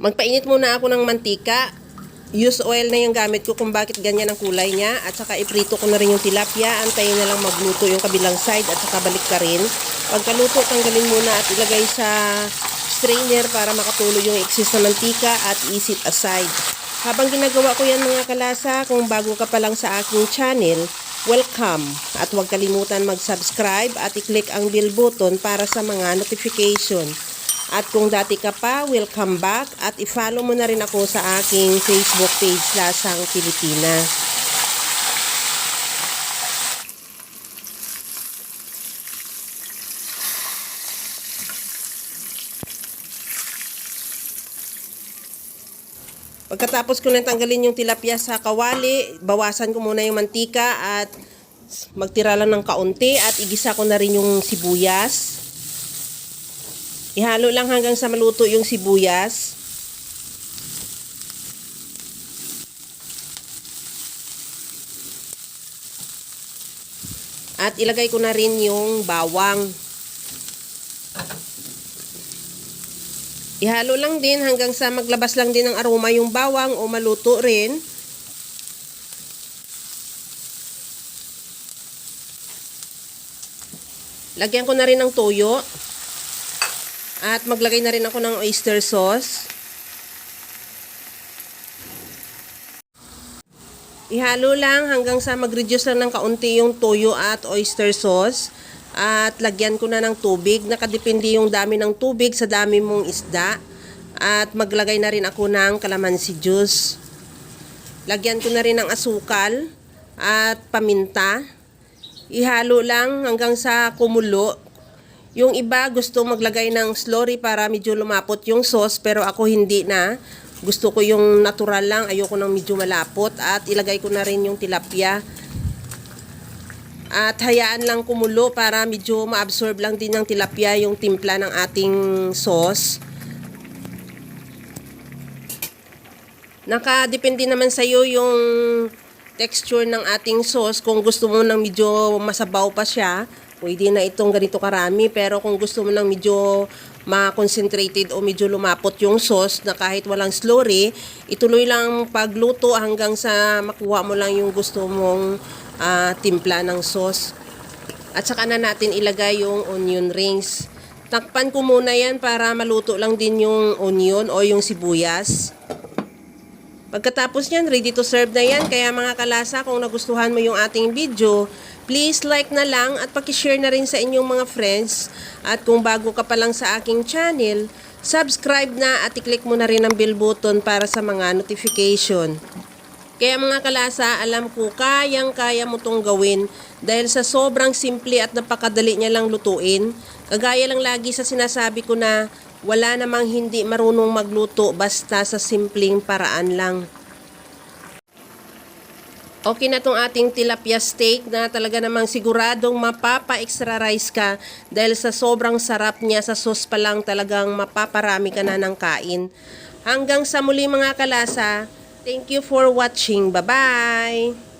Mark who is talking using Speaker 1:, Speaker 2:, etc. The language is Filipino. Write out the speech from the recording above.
Speaker 1: Magpainit muna ako ng mantika. Use oil na yung gamit ko kung bakit ganyan ang kulay niya. At saka iprito ko na rin yung tilapia. Antayin na lang magluto yung kabilang side at saka balik ka rin. Pagkaluto, tanggalin muna at ilagay sa strainer para makatulo yung excess na mantika at isit aside. Habang ginagawa ko yan mga kalasa, kung bago ka pa lang sa aking channel, welcome! At huwag kalimutan mag-subscribe at i-click ang bell button para sa mga notification. At kung dati ka pa, welcome back at i-follow mo na rin ako sa aking Facebook page, Lasang Pilipinas. Pagkatapos ko na tanggalin yung tilapia sa kawali, bawasan ko muna yung mantika at magtira lang ng kaunti at igisa ko na rin yung sibuyas. Ihalo lang hanggang sa maluto yung sibuyas. At ilagay ko na rin yung bawang. Ihalo lang din hanggang sa maglabas lang din ng aroma yung bawang o maluto rin. Lagyan ko na rin ng toyo. At maglagay na rin ako ng oyster sauce. Ihalo lang hanggang sa mag-reduce lang ng kaunti yung toyo at oyster sauce. At lagyan ko na ng tubig. Nakadepende yung dami ng tubig sa dami mong isda. At maglagay na rin ako ng calamansi juice. Lagyan ko na rin ng asukal at paminta. Ihalo lang hanggang sa kumulo. Yung iba gusto maglagay ng slurry para medyo lumapot yung sauce, pero ako hindi na. Gusto ko yung natural lang, ayoko ng medyo malapot. At ilagay ko na rin yung tilapia. At hayaan lang kumulo para medyo ma-absorb lang din ng tilapia yung timpla ng ating sauce. Nakadepende naman sa iyo yung texture ng ating sauce. Kung gusto mo ng medyo masabaw pa siya, pwede na itong ganito karami, pero kung gusto mo ng medyo ma-concentrated o medyo lumapot yung sauce na kahit walang slurry, ituloy lang pagluto hanggang sa makuha mo lang yung gusto mong timpla ng sauce. At saka na natin ilagay yung onion rings. Takpan ko muna yan para maluto lang din yung onion o yung sibuyas. Pagkatapos yan, ready to serve na yan. Kaya mga kalasa, kung nagustuhan mo yung ating video, please like na lang at pakishare na rin sa inyong mga friends. At kung bago ka pa lang sa aking channel, subscribe na at i-click mo na rin ang bell button para sa mga notification. Kaya mga kalasa, alam ko kayang-kaya mo tong gawin dahil sa sobrang simple at napakadali niya lang lutuin. Kagaya lang lagi sa sinasabi ko na wala namang hindi marunong magluto basta sa simpleng paraan lang. Okay na tong ating tilapia steak na talaga namang siguradong mapapa-extra rice ka dahil sa sobrang sarap niya, sa sauce pa lang talagang mapaparami ka na ng kain. Hanggang sa muli mga kalasa, thank you for watching. Bye-bye!